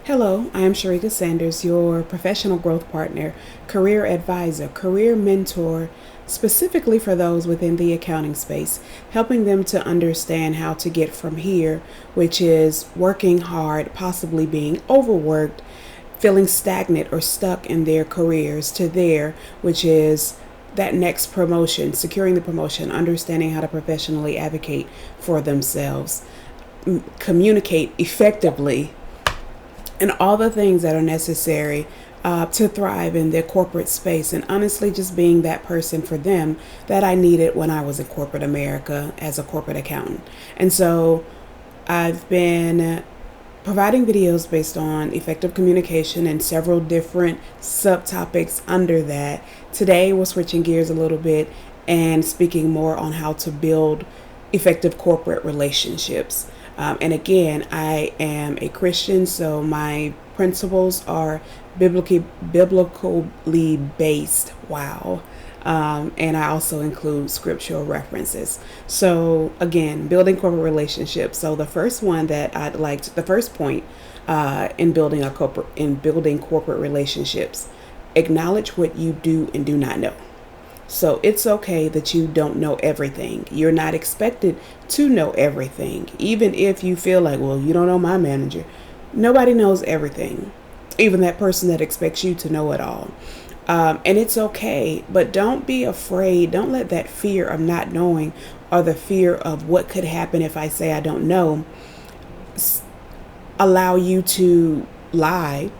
Hello, I am Sharika Sanders, your professional growth partner, career advisor, career mentor, specifically for those within the accounting space, helping them to understand how to get from here, which is working hard, possibly being overworked, feeling stagnant or stuck in their careers, to there, which is that next promotion, securing the promotion, understanding how to professionally advocate for themselves, communicate effectively, and all the things that are necessary to thrive in their corporate space. And honestly, just being that person for them that I needed when I was in corporate America as a corporate accountant. And so I've been providing videos based on effective communication and several different subtopics under that. Today, we're switching gears a little bit and speaking more on how to build effective corporate relationships. And again, I am a Christian, so my principles are biblically based. Wow. And I also include scriptural references. So again, building corporate relationships. So the first one that the first point in building corporate relationships, acknowledge what you do and do not know. So it's okay that you don't know everything. You're not expected to know everything. Even if you feel like, well, you don't know my manager. Nobody knows everything. Even that person that expects you to know it all. And it's okay, but don't be afraid. Don't let that fear of not knowing or the fear of what could happen if I say I don't know allow you to lie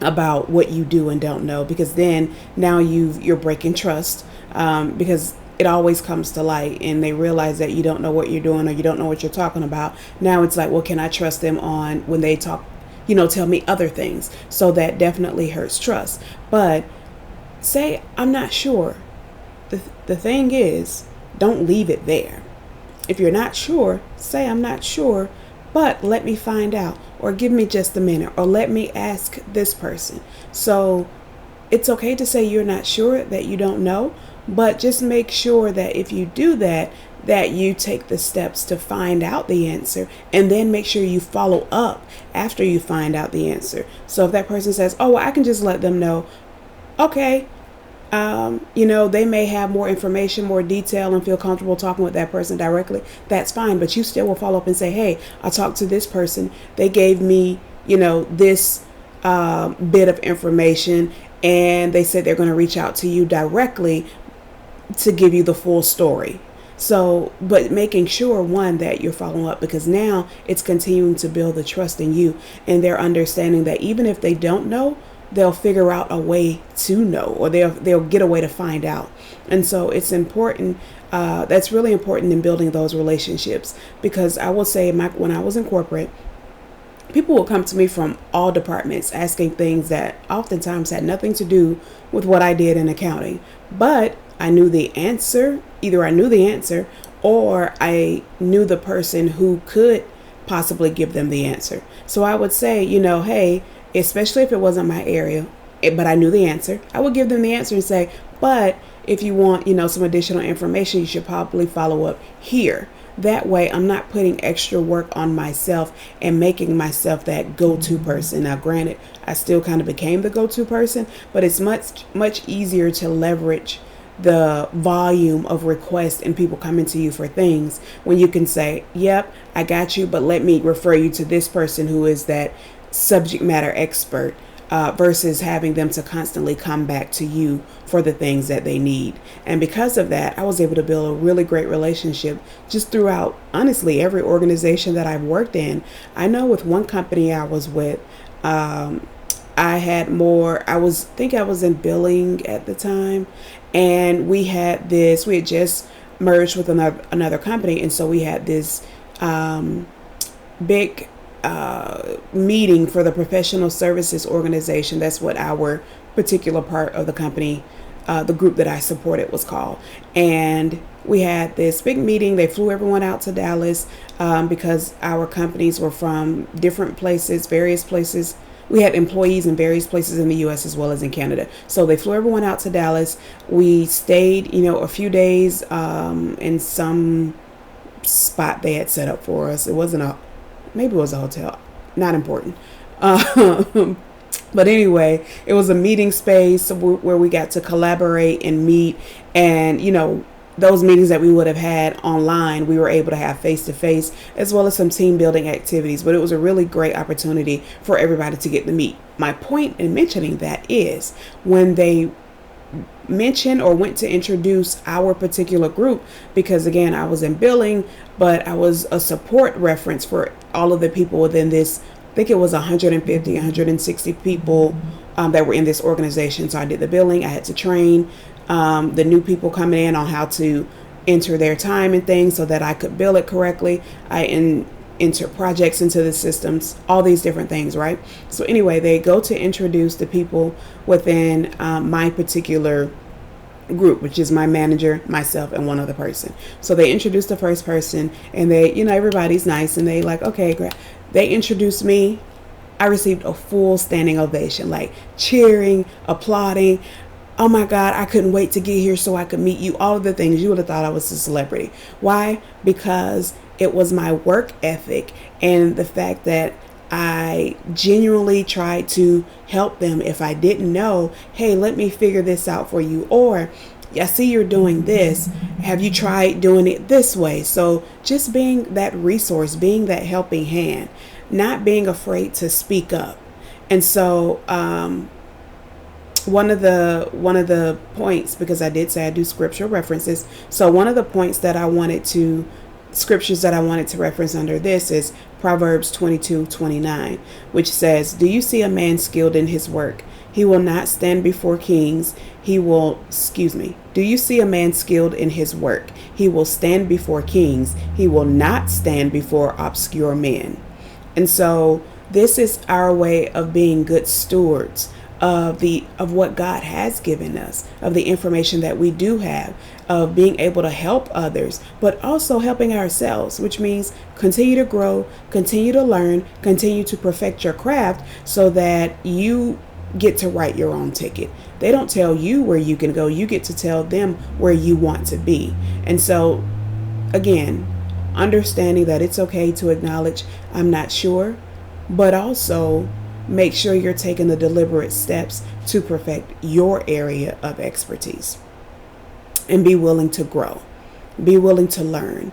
about what you do and don't know, because then now you're breaking trust, because it always comes to light and they realize that you don't know what you're doing or you don't know what you're talking about. Now it's like, well, can I trust them on when they talk, tell me other things? So that definitely hurts trust. But say, I'm not sure. The thing is, don't leave it there. If you're not sure, say, I'm not sure, but let me find out, or give me just a minute, or let me ask this person. So it's okay to say you're not sure, that you don't know, but just make sure that if you do that, that you take the steps to find out the answer, and then make sure you follow up after you find out the answer. So if that person says, oh, well, I can just let them know, okay, they may have more information, more detail, and feel comfortable talking with that person directly. That's fine. But you still will follow up and say, hey, I talked to this person. They gave me, this bit of information, and they said they're going to reach out to you directly to give you the full story. So, but making sure, one, that you're following up, because now it's continuing to build the trust in you and their understanding that even if they don't know, they'll figure out a way to know, or they'll get a way to find out. And so it's important. That's really important in building those relationships, because I will say when I was in corporate, people will come to me from all departments asking things that oftentimes had nothing to do with what I did in accounting. But I knew the answer. Either I knew the answer or I knew the person who could possibly give them the answer. So I would say, hey, especially if it wasn't my area, but I knew the answer, I would give them the answer and say, but if you want, some additional information, you should probably follow up here. That way I'm not putting extra work on myself and making myself that go-to person. Now, granted, I still kind of became the go-to person, but it's much, much easier to leverage the volume of requests and people coming to you for things when you can say, yep, I got you, but let me refer you to this person who is that subject matter expert, versus having them to constantly come back to you for the things that they need. And because of that, I was able to build a really great relationship just throughout, honestly, every organization that I've worked in. I know with one company I was with, I was in billing at the time, and we had just merged with another company. And so we had this big meeting for the professional services organization. That's what our particular part of the company, the group that I supported, was called. And we had this big meeting. They flew everyone out to Dallas because our companies were from different places, various places. We had employees in various places in the U.S. as well as in Canada. So they flew everyone out to Dallas. We stayed, a few days in some spot they had set up for us. Maybe it was a hotel. not important. Um, but anyway, it was a meeting space where we got to collaborate and meet, and those meetings that we would have had online, we were able to have face to face, as well as some team building activities. But it was a really great opportunity for everybody to get to meet. My point in mentioning that is when they mentioned or went to introduce our particular group, because again, I was in billing, but I was a support reference for all of the people within this. I think it was 150, 160 people that were in this organization. So I did the billing. I had to train the new people coming in on how to enter their time and things so that I could bill it correctly. I enter projects into the systems, all these different things, right? So anyway, they go to introduce the people within my particular group, which is my manager, myself, and one other person. So they introduced the first person, and they, everybody's nice, and they like, okay, great. They introduced me. I received a full standing ovation, like cheering, applauding. Oh my God, I couldn't wait to get here so I could meet you. All of the things you would have thought I was a celebrity. Why? Because it was my work ethic and the fact that I genuinely tried to help them. If I didn't know, hey, let me figure this out for you. Or I see you're doing this. Have you tried doing it this way? So just being that resource, being that helping hand, not being afraid to speak up. And so one of the points, because I did say I do scriptural references. So one of the points that scriptures that I wanted to reference under this is Proverbs 22:29, which says, do you see a man skilled in his work? He will not stand before kings. Do you see a man skilled in his work? He will stand before kings. He will not stand before obscure men. And so this is our way of being good stewards of what God has given us, of the information that we do have, of being able to help others, but also helping ourselves, which means continue to grow, continue to learn, continue to perfect your craft so that you get to write your own ticket. They don't tell you where you can go. You get to tell them where you want to be. And so, again, understanding that it's okay to acknowledge I'm not sure, but also make sure you're taking the deliberate steps to perfect your area of expertise, and be willing to grow, be willing to learn,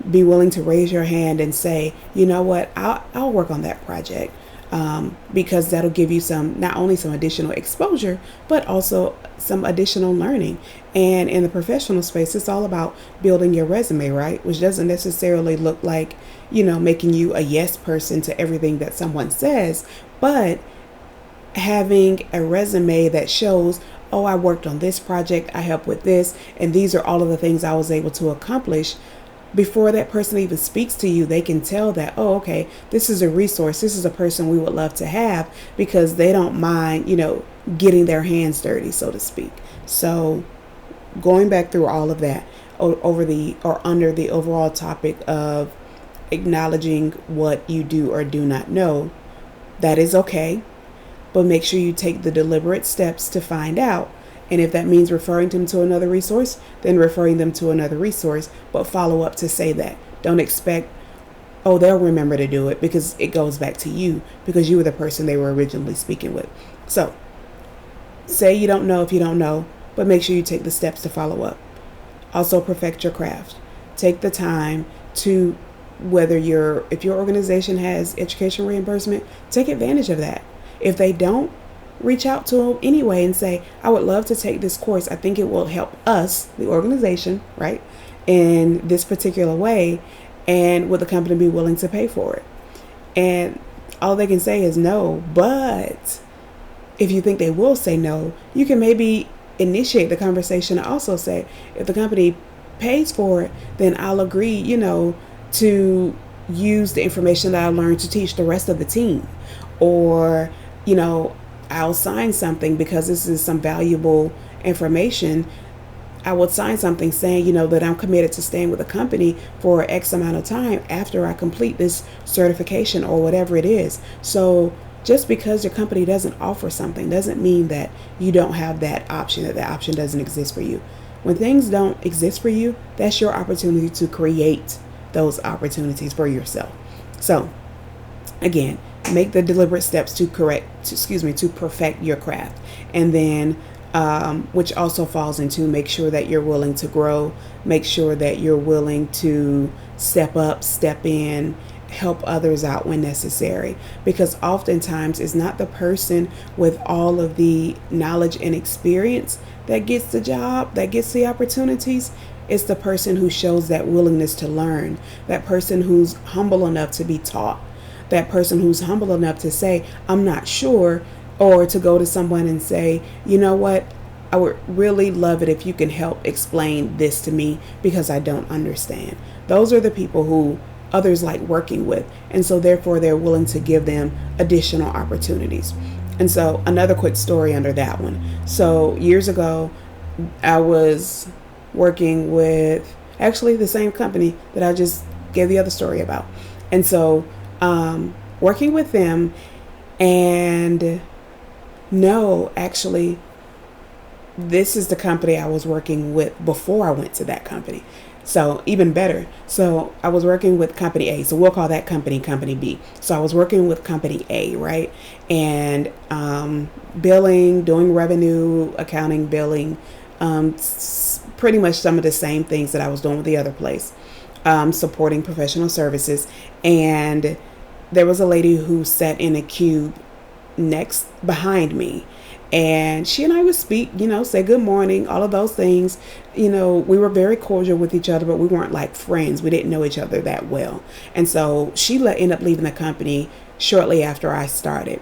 be willing to raise your hand and say, you know what, I'll work on that project, because that'll give you not only some additional exposure, but also some additional learning. And in the professional space, it's all about building your resume, right? Which doesn't necessarily look like, making you a yes person to everything that someone says, but having a resume that shows, oh, I worked on this project, I helped with this, and these are all of the things I was able to accomplish. Before that person even speaks to you, they can tell that, oh, okay, this is a resource. This is a person we would love to have, because they don't mind, getting their hands dirty, so to speak. So going back through all of that under the overall topic of acknowledging what you do or do not know, that is okay, but make sure you take the deliberate steps to find out. And if that means referring them to another resource, then referring them to another resource, but follow up to say that. Don't expect, oh, they'll remember to do it, because it goes back to you, because you were the person they were originally speaking with. So say you don't know if you don't know, but make sure you take the steps to follow up. Also, perfect your craft. Take the time to, if your organization has education reimbursement, take advantage of that. If they don't, reach out to them anyway and say, I would love to take this course. I think it will help us, the organization, right, in this particular way. And would the company be willing to pay for it? And all they can say is no. But if you think they will say no, you can maybe initiate the conversation and also say, if the company pays for it, then I'll agree, to use the information that I learned to teach the rest of the team. Or, I'll sign something because this is some valuable information. I would sign something saying, that I'm committed to staying with the company for X amount of time after I complete this certification or whatever it is. So just because your company doesn't offer something doesn't mean that you don't have that option, that option doesn't exist for you. When things don't exist for you, that's your opportunity to create those opportunities for yourself. So again, make the deliberate steps to perfect your craft. And then, which also falls into make sure that you're willing to grow, make sure that you're willing to step up, step in, help others out when necessary. Because oftentimes it's not the person with all of the knowledge and experience that gets the job, that gets the opportunities. It's the person who shows that willingness to learn, that person who's humble enough to be taught, that person who's humble enough to say, I'm not sure, or to go to someone and say, you know what, I would really love it if you can help explain this to me because I don't understand. Those are the people who others like working with. And so therefore they're willing to give them additional opportunities. And so another quick story under that one. So years ago, I was working with actually the same company that I just gave the other story about. And so working with them, and no, actually, this is the company I was working with before I went to that company. So even better. So I was working with company A. So we'll call that company B. So I was working with company A, right? And billing, doing revenue, accounting, billing, pretty much some of the same things that I was doing with the other place, supporting professional services. And there was a lady who sat in a cube next behind me. And she and I would speak, say good morning, all of those things. We were very cordial with each other, but we weren't like friends. We didn't know each other that well. And so she ended up leaving the company shortly after I started.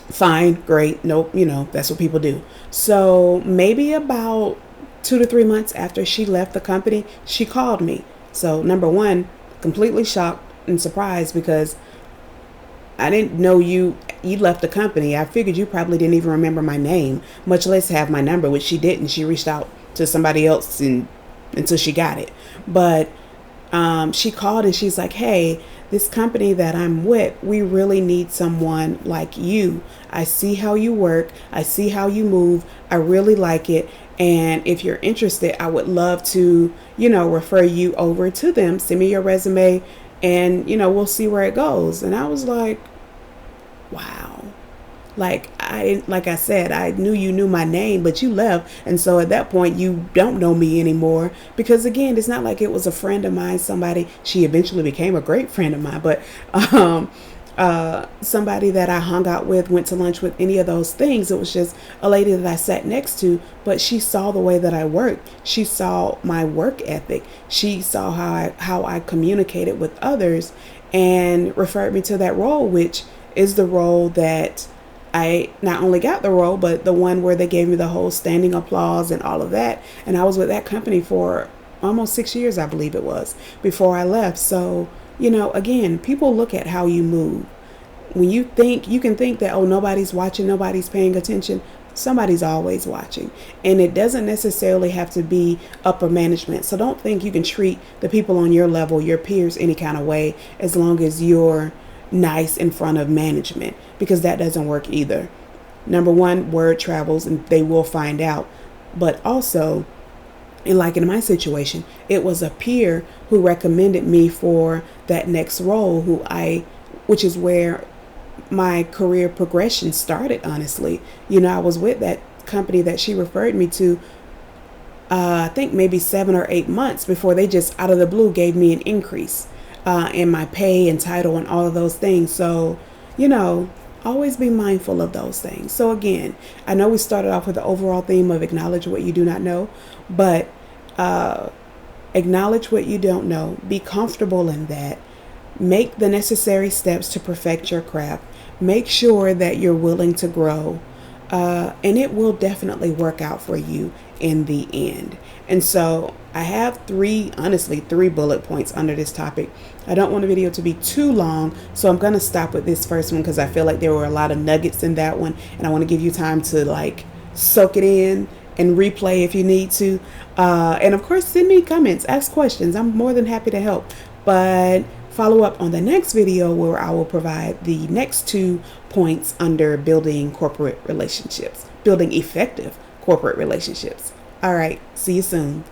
Fine, great. Nope, that's what people do. So maybe about 2 to 3 months after she left the company, she called me. So number one, completely shocked and surprised because I didn't know you left the company. I figured you probably didn't even remember my name, much less have my number, which she didn't. She reached out to somebody else until she got it. But she called and she's like, hey, this company that I'm with, we really need someone like you. I see how you work. I see how you move. I really like it. And if you're interested, I would love to, refer you over to them. Send me your resume and, we'll see where it goes. And I was like, wow. Like I said, I knew you knew my name, but you left. And so at that point, you don't know me anymore. Because again, it's not like it was a friend of mine, she eventually became a great friend of mine, but somebody that I hung out with, went to lunch with, any of those things. It was just a lady that I sat next to, but she saw the way that I worked. She saw my work ethic. She saw how I communicated with others and referred me to that role, which is the role that I not only got the role, but the one where they gave me the whole standing applause and all of that. And I was with that company for almost 6 years, I believe it was, before I left. So, again, people look at how you move. When you can think that, oh, nobody's watching, nobody's paying attention. Somebody's always watching. And it doesn't necessarily have to be upper management. So don't think you can treat the people on your level, your peers, any kind of way, as long as you're nice in front of management, because that doesn't work either. Number one, word travels and they will find out. But also, and like in my situation, it was a peer who recommended me for that next role, which is where my career progression started, honestly. I was with that company that she referred me to, I think maybe 7 or 8 months before they just out of the blue gave me an increase in my pay and title and all of those things. So, always be mindful of those things. So again, I know we started off with the overall theme of acknowledge what you do not know, but acknowledge what you don't know. Be comfortable in that. Make the necessary steps to perfect your craft. Make sure that you're willing to grow, and it will definitely work out for you in the end. And so I have three bullet points under this topic. I don't want the video to be too long, so I'm going to stop with this first one because I feel like there were a lot of nuggets in that one, and I want to give you time to soak it in and replay if you need to. And of course, send me comments, ask questions. I'm more than happy to help. But follow up on the next video where I will provide the next 2 points under building effective corporate relationships. All right, see you soon.